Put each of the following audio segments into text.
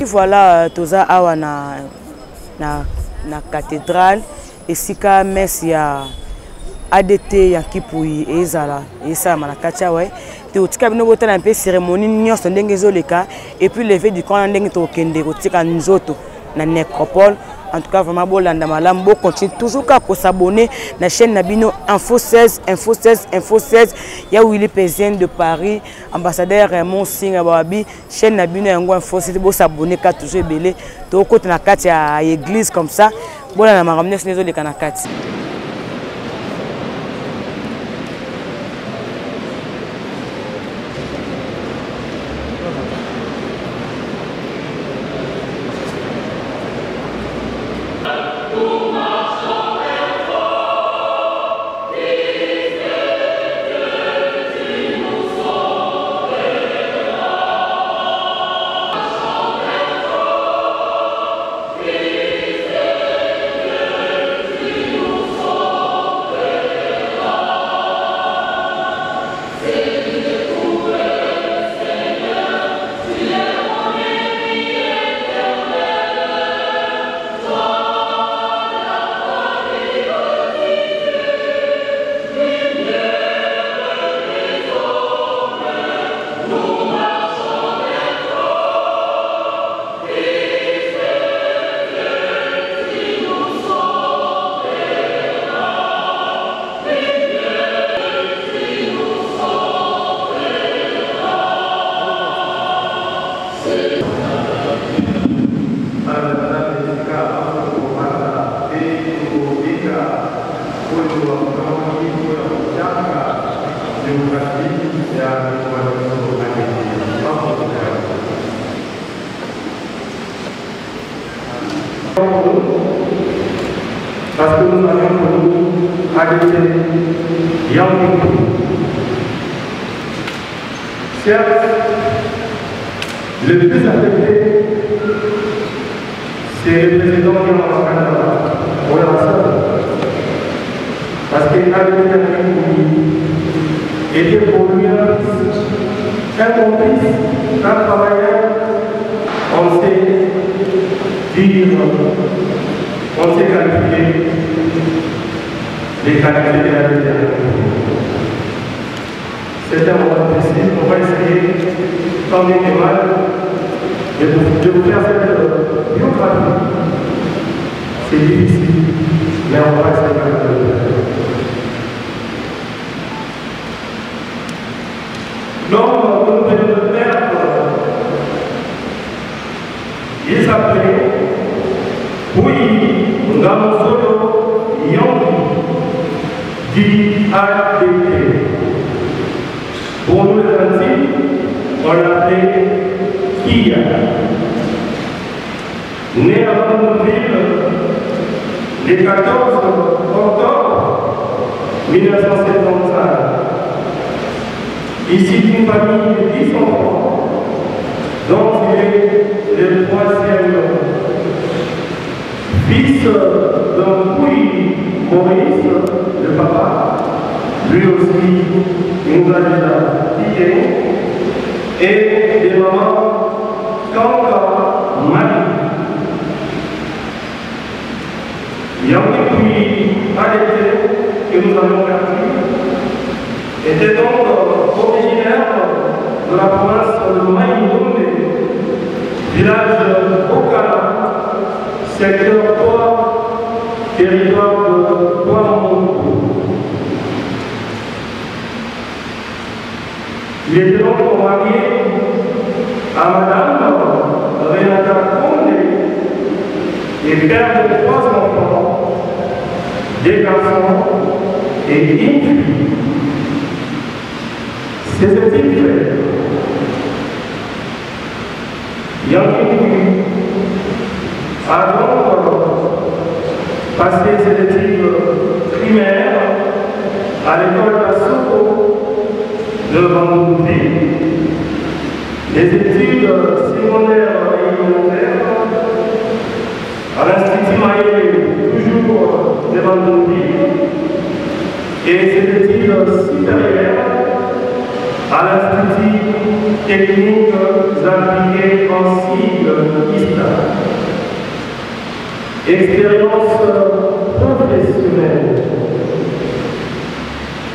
Voilà, toza awa na cathédrale et sika messe ya ADT ya Kipui ezala esa manakacha ouais te otika bino botana un peu cérémonie nyonso ndenge ezoleka et puis lever du corps ndenge to kende kotika nzoto na nécropole. En tout cas, vraiment, bolanda malam, bo continue toujours qu'à s'abonner à la chaîne Nabino Info 16, Info 16, Info 16. Il y a Willy Pézien de Paris, ambassadeur Raymond Singh Ababi, chaîne Nabino Info 16, bo s'abonner qu'à toujours belé. Tout côté na carte à église comme ça, bolanda maramne ce n'est pas les carte. Parce que nous avions pour nous arrêté Yang. Certes, le plus affecté, c'est le président qui est en Canada, parce qu'il a était pour lui un complice, un travailleur. On sait dire, on sait qualifier les qualités de la vie. C'est un moment difficile, on va essayer, tant bien que mal, de vous faire cette biographie. C'est difficile, mais on va essayer de le faire. L'homme que nous venons de perdre, il s'appelait Pui Ngamosolo Yongi dit ADT. Pour nous les Antilles, on l'appelait Kia. Né à Mondeville le 14 octobre 1975. Ici d'une famille de 10 enfants, dont il est le troisième fils d'un Pui Maurice, le papa, lui aussi, il nous a déjà quitté, et des mamans Kanka Marie. Yangi Pui ADT, que nous avons perdu, était donc originaire de la province de Maïndombe, village Okala, secteur 3, territoire de Touamondo. Il était donc marié à Madame Renata Condé et père de 3 enfants, des garçons et une fille. C'est ce type fait. Yangi a donc passé ses études primaires à l'école d'Assoko de Bandouté, les études secondaires et élémentaires à l'Institut Maïe, toujours de Bandouté, et ses études supérieures à l'Institut technique appliqué en sigle Expérience professionnelle.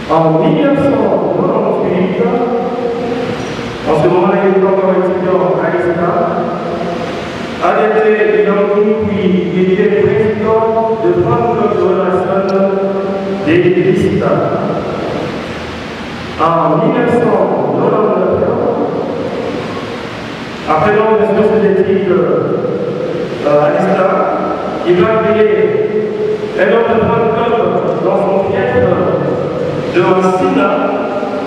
En 1998, en ce moment-là, il était encore étudiant à l'ISTA, ADT Yankoui, qui était président de France de relation des listes. En 1999, après l'enregistrement de ses études à l'ISTA, il va créer un autre club dans son fief de Sina,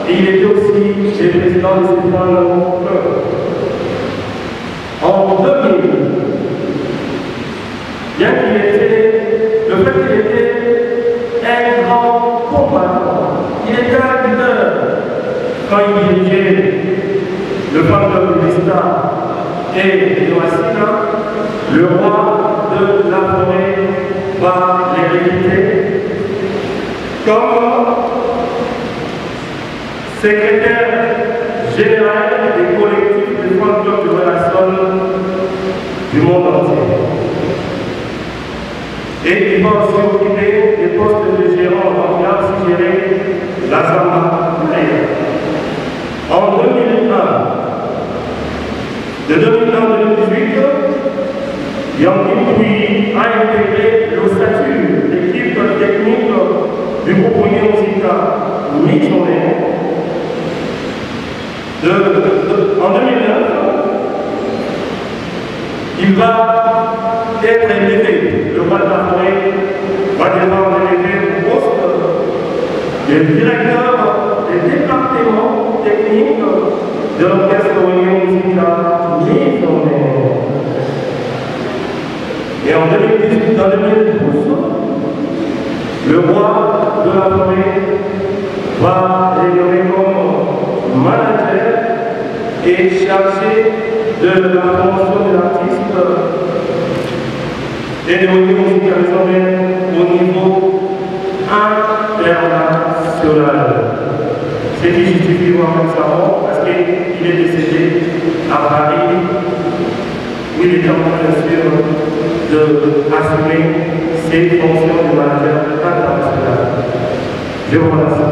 et il était aussi le président de ces clubs. En 2000, bien qu'il était, le fait qu'il était un grand combattant, il était un leader quand il dirigeait le fan club de l'État et de Sina, le roi de la forêt va l'hériter comme secrétaire général des collectifs des fan clubs de relations du monde entier. Et il va aussi occuper des postes de gérant, donc il a aussi géré la Zamba. En 2001, de 2001 à 2018, Yankoui a intégré le statut d'équipe technique du groupe Union Musica Mixonné. En 2009, il va être élevé, le roi de la forêt va devoir élever au poste de directeur des départements techniques de l'orchestre Union Musica Mixonné. Et en 2012, le roi de la forêt va l'élèver comme manager et chargé de la promotion de l'artiste et de l'Union musicale au niveau international. Ce qui justifie Mohamed Sarro parce qu'il est décédé à Paris où il était en train d'assumer ses fonctions de manager international. Je vous remercie.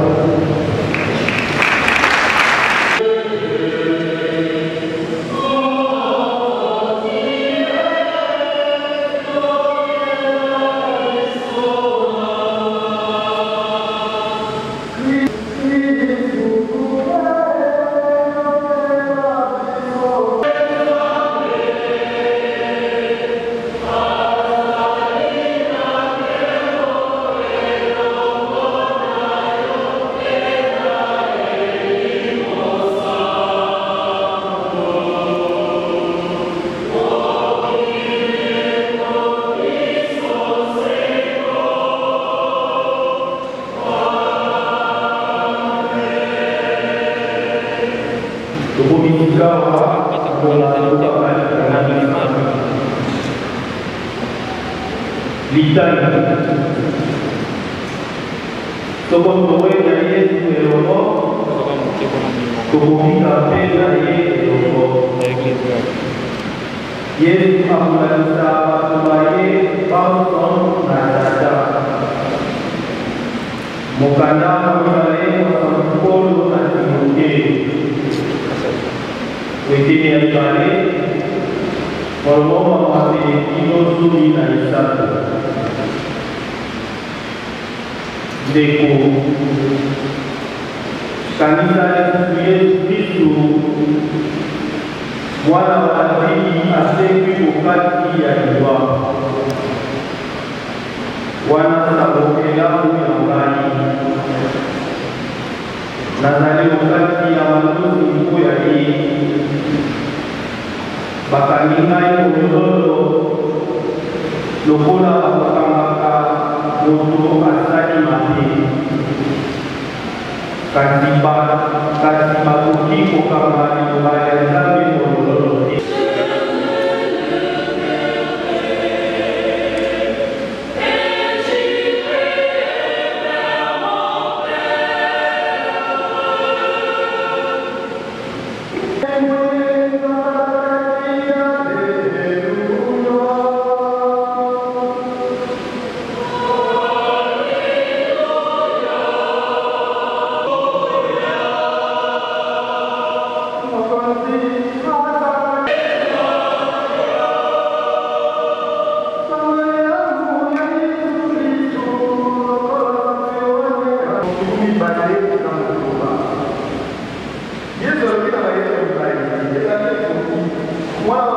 Gracias.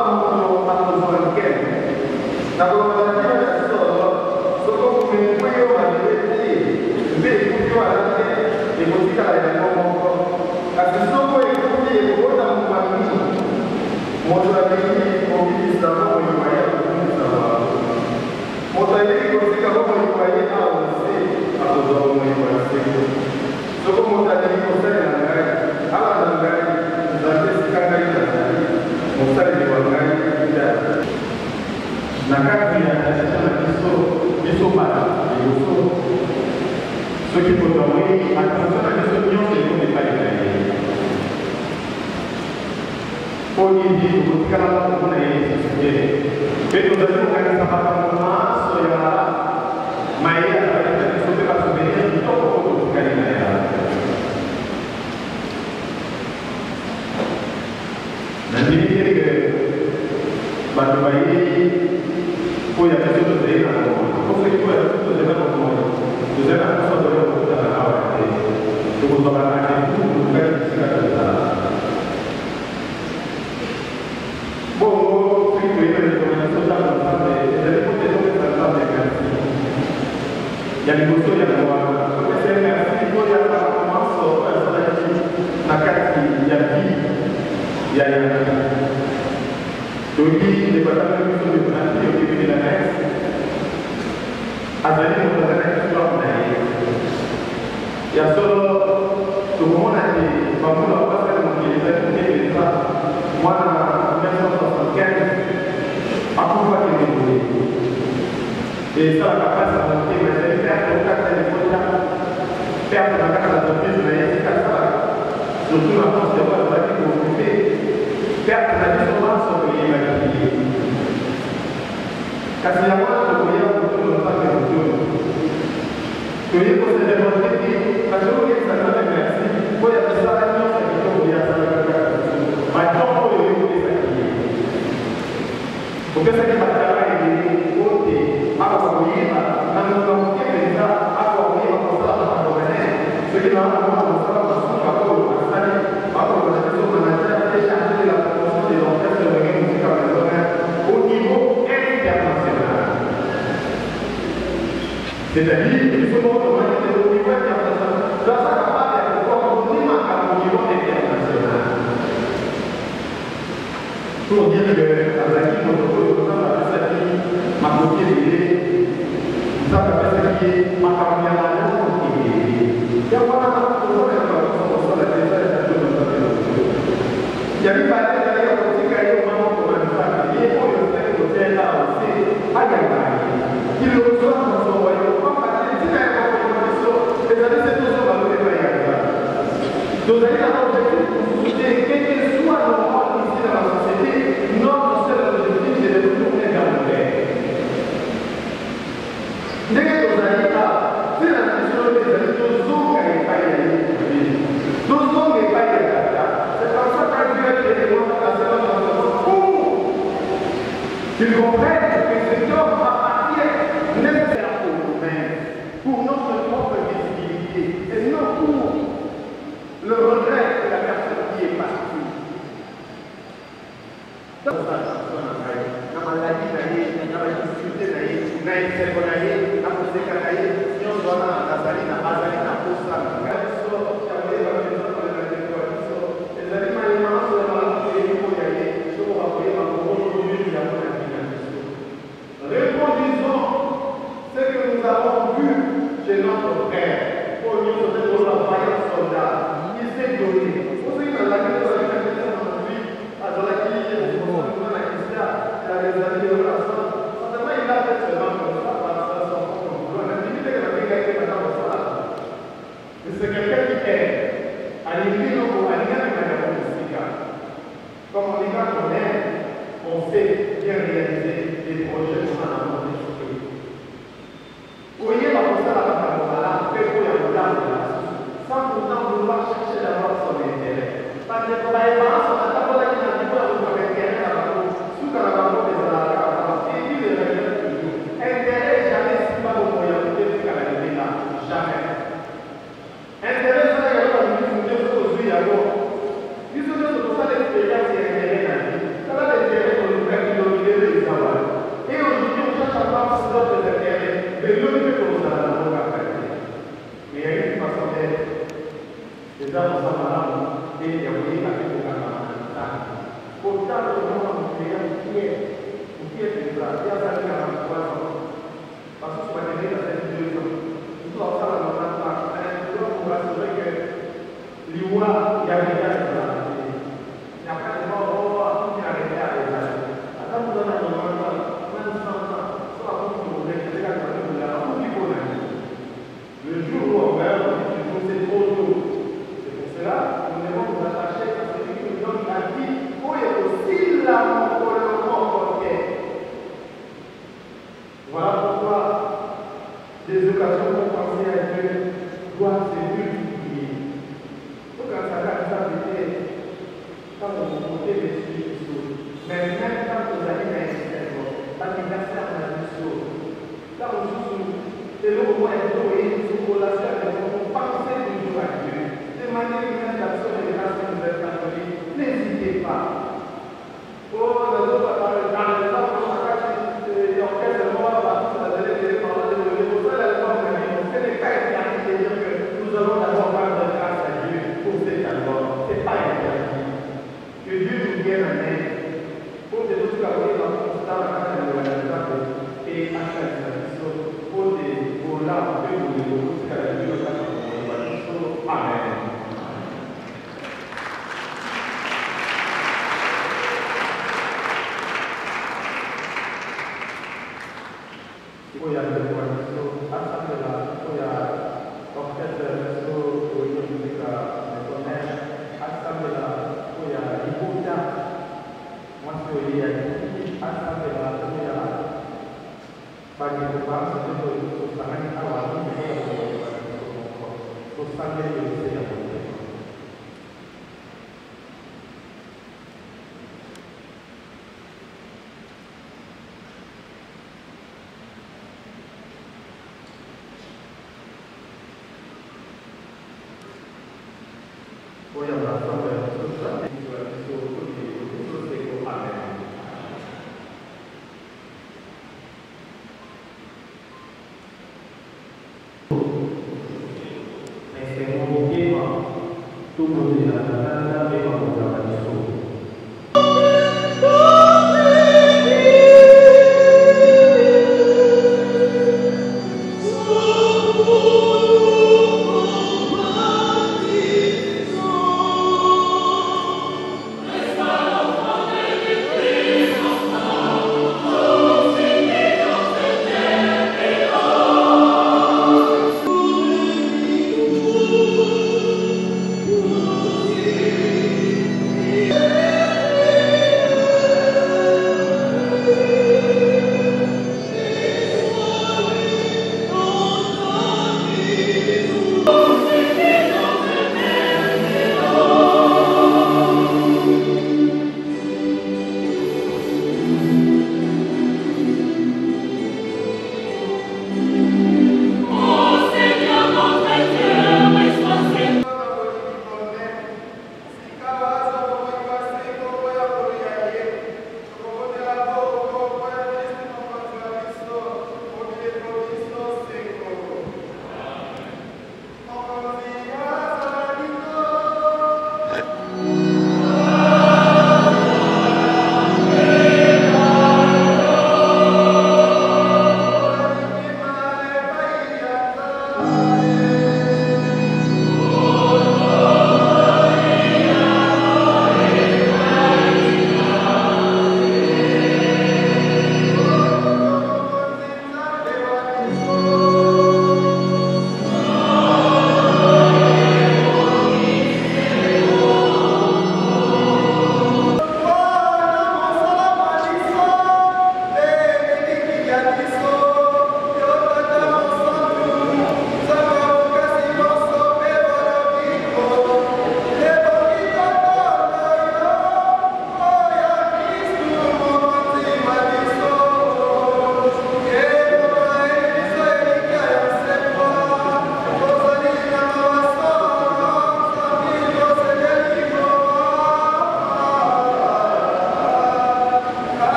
Oh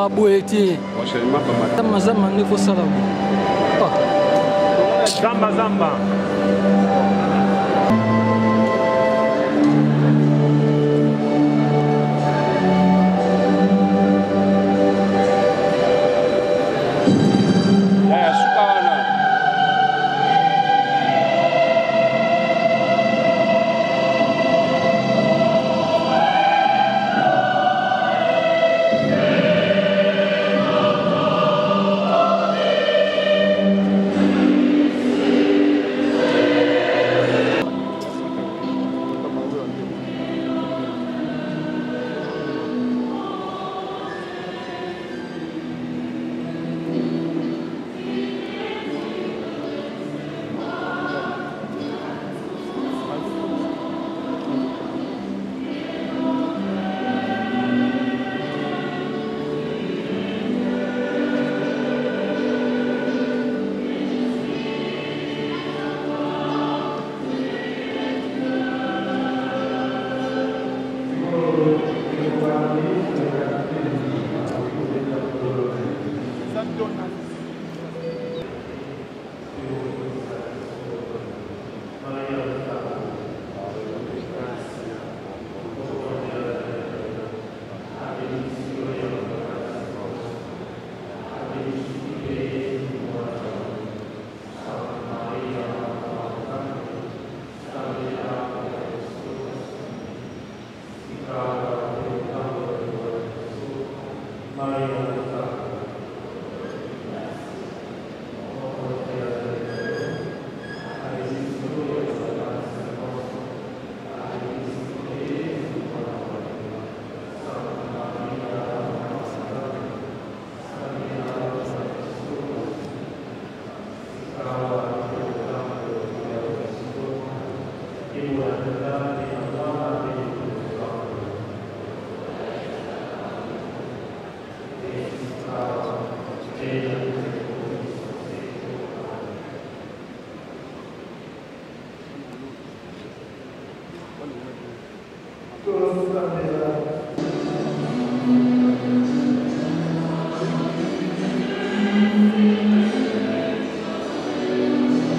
ezala boyeti zamba nde kosala zamba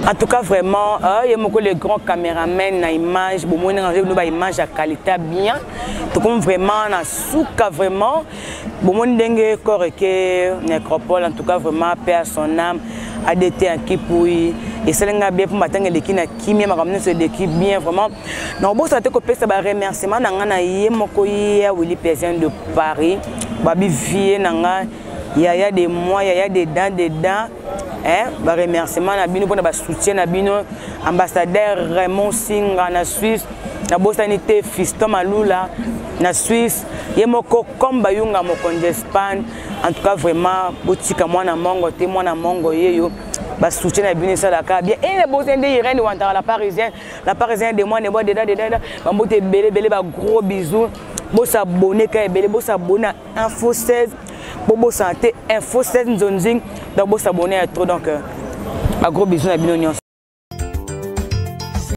En tout cas, vraiment, il y a beaucoup de grands caméramans dans l'image, beaucoup de images à qualité bien. Tout comme vraiment, na souka vraiment, beaucoup de dengue corps que nécropole, en tout cas vraiment paix à son âme, ADT en Kipouy. Et c'est un bien pour m'attendre l'équipe qui m'a ramené sur l'équipe bien vraiment. Donc bon, ça te copie ça remerciement nanga yé mokoyi Willy Pézien de Paris, babi vie nanga yaya des mois, yaya des dents. Bah remerciement na bino pour na soutien na bino ambassadeur Raymond Singa na Suisse na bosanité Fiston Malula na Suisse yemoko komba yunga mokonde Espagne en tout cas vraiment botika mwana mongo te mwana mongo yeyo ba soutien na bino ça la ka bien et les bossins de Irène Ouantara la parisienne de moi ne bois dedans ba mbote belé ba gros bisous bo s'abonner ka belé bo s'abonner Info 16 Bobo Santé Info 16 Nzonzing donc bo s'abonner à trop donc un gros bisou na bino.